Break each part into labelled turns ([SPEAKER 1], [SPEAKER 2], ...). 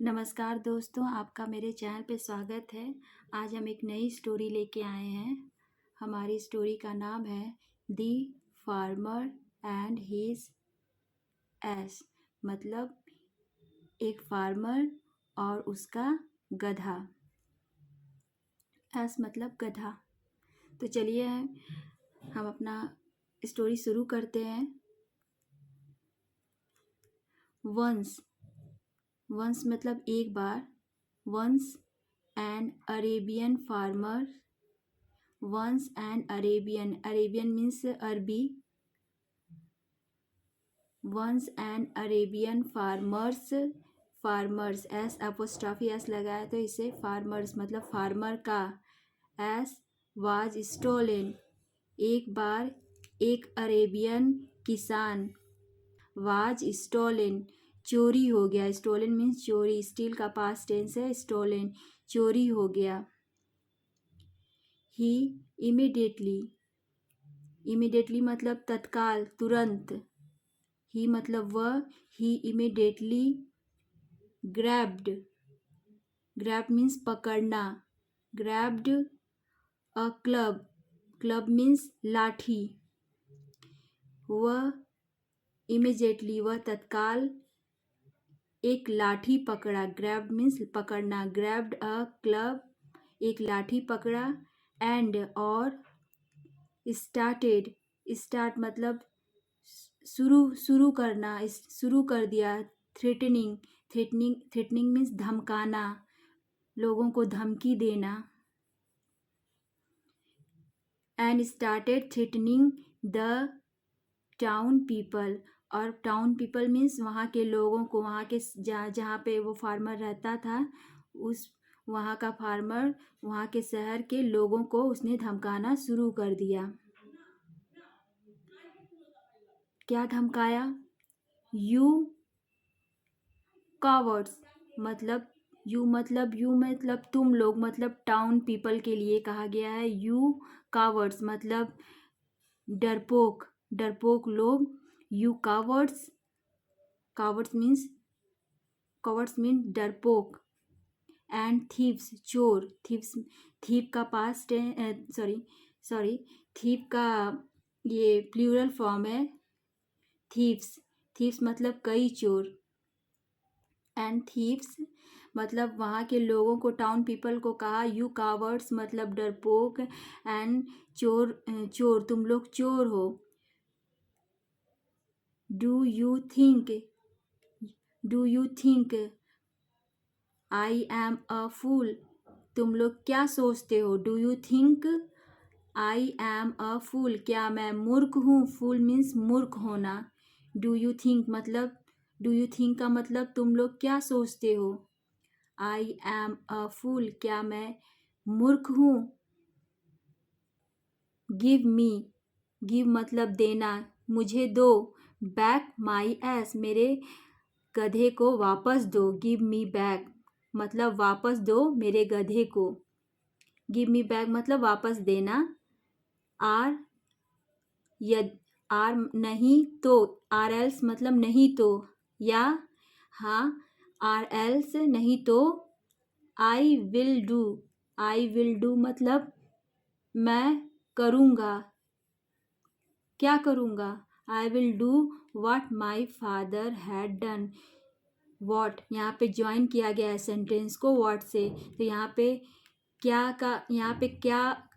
[SPEAKER 1] नमस्कार दोस्तों, आपका मेरे चैनल पे स्वागत है। आज हम एक नई स्टोरी लेके आए हैं। हमारी स्टोरी का नाम है the farmer and his ass, मतलब एक फार्मर और उसका गधा। एस मतलब गधा। तो चलिए हम अपना स्टोरी शुरू करते हैं। वंस मतलब एक बार। Once an Arabian farmer. Once an Arabian means अरबी। Once an Arabian farmers S apostrophe S लगाया तो इसे फार्मर्स मतलब फार्मर का। एस वाज स्टोलन, एक बार एक अरेबियन किसान। वाज स्टोलन चोरी हो गया। स्टोलन मीन्स चोरी। स्टील का पास्ट टेंस है स्टोलन, चोरी हो गया। ही इमीडिएटली मतलब तत्काल, तुरंत। ही मतलब वह। ही इमीडिएटली ग्रैब्ड मीन्स पकड़ना। ग्रैब्ड अ क्लब मीन्स लाठी। वह तत्काल एक लाठी पकड़ा। ग्रैब्ड मीन्स पकड़ना। ग्रैब्ड अ क्लब एक लाठी पकड़ा। एंड और स्टार्ट मतलब शुरू करना, शुरू कर दिया। थ्रेटनिंग मीन्स धमकाना, लोगों को धमकी देना। And started threatening the town people, और टाउन पीपल मीन्स वहाँ के लोगों को, वहाँ के जहाँ पे वो फार्मर रहता था, उस वहाँ का फार्मर, वहाँ के शहर के लोगों को उसने धमकाना शुरू कर दिया। क्या धमकाया? यू कावर्ड्स मतलब यू मतलब तुम लोग, मतलब टाउन पीपल के लिए कहा गया है। यू कावर्ड्स मतलब डरपोक लोग। यू कावर्ड्स मीन्स डरपोक। एंड थीव्स चोर। थीव का पास्ट है, सॉरी थीव का ये प्लूरल फॉर्म है थीव्स मतलब कई चोर। एंड थीव्स मतलब वहाँ के लोगों को, टाउन पीपल को कहा यू कावर्ड्स मतलब डरपोक। एंड चोर तुम लोग चोर हो। Do you think I am a fool, तुम लोग क्या सोचते हो? Do you think I am a fool, क्या मैं मूर्ख हूँ? फूल मीन्स मूर्ख होना। डू यू थिंक का मतलब तुम लोग क्या सोचते हो? आई एम अ फूल, क्या मैं मूर्ख हूँ? गिव मतलब देना, मुझे दो। बैक माई एस, मेरे गधे को वापस दो। गिव मी बैक मतलब वापस दो मेरे गधे को। गिव मी बैक मतलब वापस देना। आर नहीं तो, आर एल्स मतलब नहीं तो, या हाँ, आर एल्स नहीं तो। आई विल डू मतलब मैं करूँगा। क्या करूँगा? I will do what my father had done. What यहाँ पे ज्वाइन किया गया है सेंटेंस को वॉट से, तो यहाँ पे क्या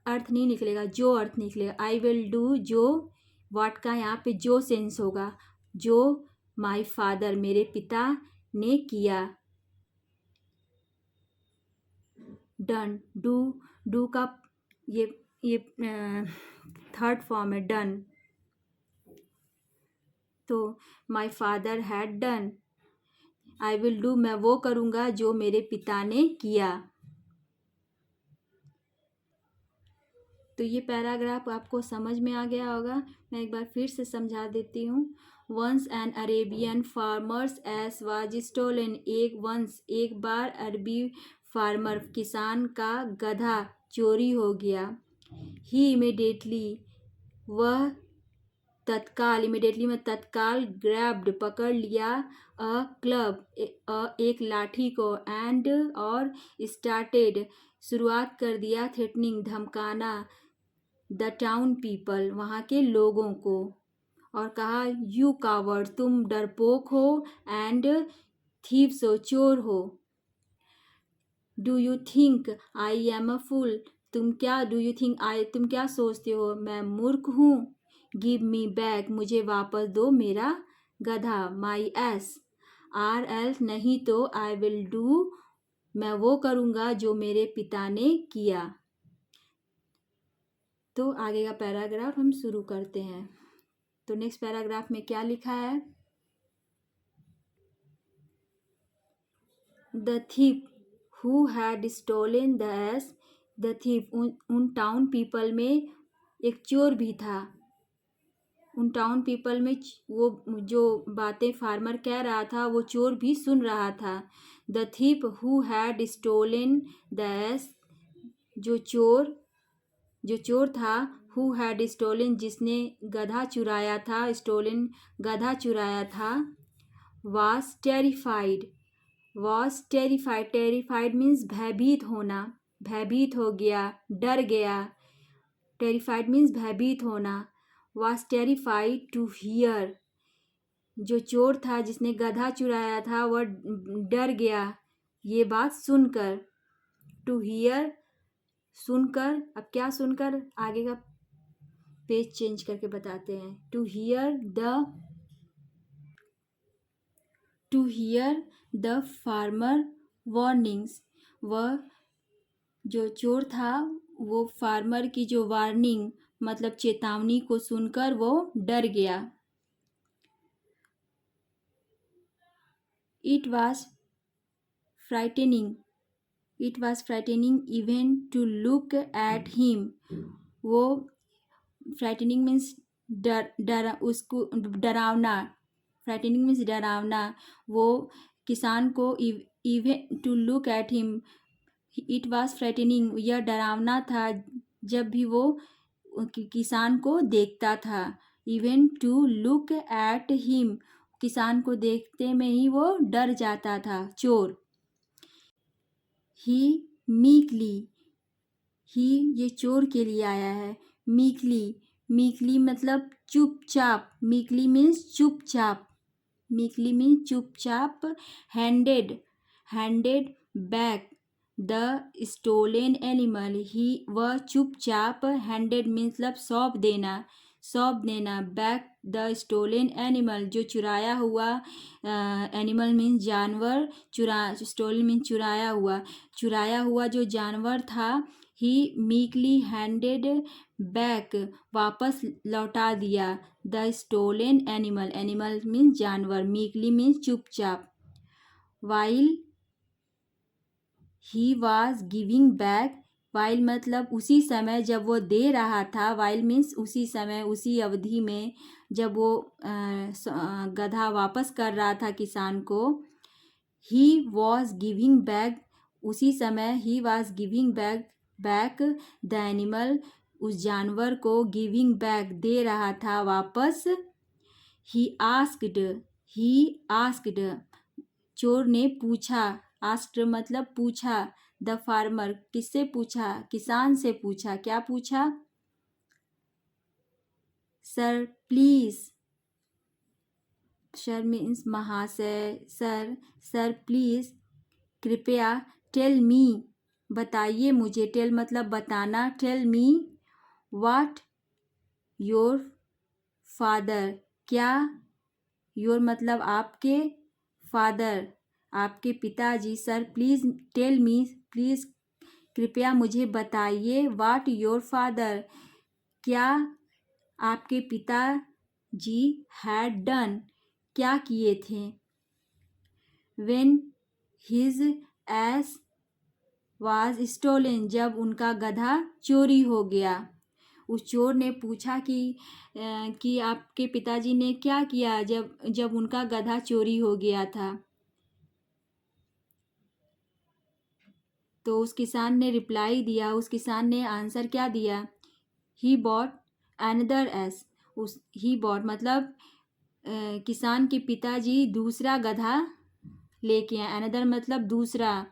[SPEAKER 1] अर्थ नहीं निकलेगा, जो अर्थ निकलेगा। आई विल डू जो, वॉट का यहाँ पे जो सेंस होगा, जो माई फादर मेरे पिता ने किया। डन डू का ये थर्ड फॉर्म है डन। तो my father had done, I will do मैं वो करूँगा जो मेरे पिता ने किया। तो ये पैराग्राफ आपको समझ में आ गया होगा। मैं एक बार फिर से समझा देती हूँ। Once an Arabian farmers ass was stolen, एक बार अरबी फार्मर किसान का गधा चोरी हो गया। ही इमीडिएटली वह तत्काल, इमीडिएटली में तत्काल, ग्रैब्ड पकड़ लिया अ क्लब, एक लाठी को, एंड और स्टार्टेड शुरुआत कर दिया, थ्रेटनिंग धमकाना, द टाउन पीपल वहाँ के लोगों को, और कहा यू कावर्ड तुम डरपोक हो, एंड थीव्स हो चोर हो, do you think I am a fool तुम क्या सोचते हो मैं मूर्ख हूँ, गिव मी बैक मुझे वापस दो मेरा गधा, माई एस, आर एल्स नहीं तो आई विल डू मैं वो करूँगा जो मेरे पिता ने किया। तो आगे का पैराग्राफ हम शुरू करते हैं। तो नेक्स्ट पैराग्राफ में क्या लिखा है, the thief who had stolen the ass, the thief उन टाउन पीपल में एक चोर भी था, उन टाउन पीपल में वो जो बातें फार्मर कह रहा था वो चोर भी सुन रहा था। The thief who had stolen the ass, जो चोर था, हु हैड स्टोलन जिसने गधा चुराया था, स्टोलन गधा चुराया था, was टेरिफाइड मीन्स भयभीत होना, भयभीत हो गया, डर गया, टेरिफाइड मीन्स भयभीत होना, was टेरिफाइड टू हियर, जो चोर था जिसने गधा चुराया था वह डर गया ये बात सुनकर, टू हियर सुनकर, अब क्या सुनकर आगे का पेज चेंज करके बताते हैं, to hear the farmer warnings, वह जो चोर था वो फार्मर की जो वार्निंग मतलब चेतावनी को सुनकर वो डर गया। It was frightening even to look at him, वो फ्राइटनिंग मीन्स डरावना, फ्राइटनिंग मीन्स डरावना, वो किसान को even to look at him, it was frightening यह डरावना था जब भी वो किसान को देखता था, even to look at him किसान को देखते में ही वो डर जाता था चोर। ही मीकली, ही ये चोर के लिए आया है, मीकली मतलब चुपचाप, मीकली मीन्स चुपचाप, handed back the stolen animal, ही वह चुपचाप, हैंडेड मतलब सौंप देना, बैक द स्टोलन एनिमल जो चुराया हुआ, एनिमल मीन्स जानवर, स्टोलन मीन्स चुराया हुआ जो जानवर था, ही मीकली हैंडेड बैक वापस लौटा दिया, द स्टोलन एनिमल मीन्स जानवर, मीकली मीन्स चुपचाप, while he was giving back, while मतलब उसी समय जब वो दे रहा था, वाइल मीन्स उसी समय उसी अवधि में जब वो गधा वापस कर रहा था किसान को, ही वॉज गिविंग बैक उसी समय, he was giving back the animal उस जानवर को, गिविंग बैक दे रहा था वापस, ही आस्क्ड चोर ने पूछा, आस्क्ड मतलब पूछा, द फार्मर किससे पूछा, किसान से पूछा, क्या पूछा, सर प्लीज, सर मीन्स महाशय, सर प्लीज कृपया, टेल मी बताइए मुझे, टेल मतलब बताना, tell me what your father, क्या, योर मतलब आपके, फादर आपके पिताजी, sir please tell me please कृपया मुझे बताइए, व्हाट योर फादर क्या आपके पिताजी हैड डन क्या किए थे, when his ass was stolen जब उनका गधा चोरी हो गया, उस चोर ने पूछा कि आपके पिताजी ने क्या किया जब उनका गधा चोरी हो गया था। तो उस किसान ने रिप्लाई दिया, उस किसान ने आंसर क्या दिया, he bought another S, he bought मतलब किसान के पिताजी दूसरा गधा लेके आए। अनदर मतलब दूसरा,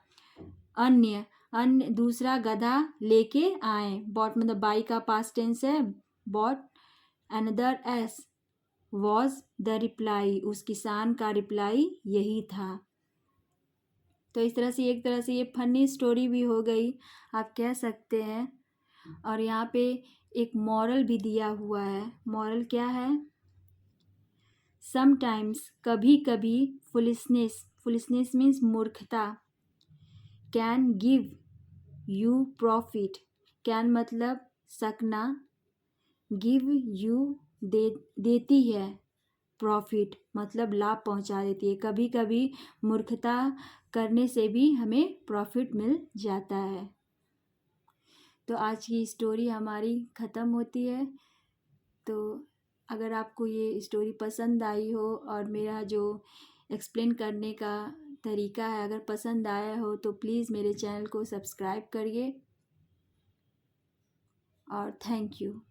[SPEAKER 1] अन्य, अन्य दूसरा गधा लेके आए। बॉट मतलब बाई का पास्ट टेंस है, bought. Another ass was the reply, उस किसान का रिप्लाई यही था। तो इस तरह से एक तरह से ये फनी स्टोरी भी हो गई, आप कह सकते हैं। और यहाँ पे एक मॉरल भी दिया हुआ है। मॉरल क्या है? समटाइम्स, कभी कभी, फुलिशनेस, फुलिशनेस मीन्स मूर्खता, can give you profit, can मतलब सकना, गिव यू देती है, प्रॉफिट मतलब लाभ पहुंचा देती है। कभी कभी मूर्खता करने से भी हमें प्रॉफिट मिल जाता है। तो आज की स्टोरी हमारी ख़त्म होती है। तो अगर आपको ये स्टोरी पसंद आई हो और मेरा जो एक्सप्लेन करने का तरीका है अगर पसंद आया हो तो प्लीज़ मेरे चैनल को सब्सक्राइब करिए और थैंक यू।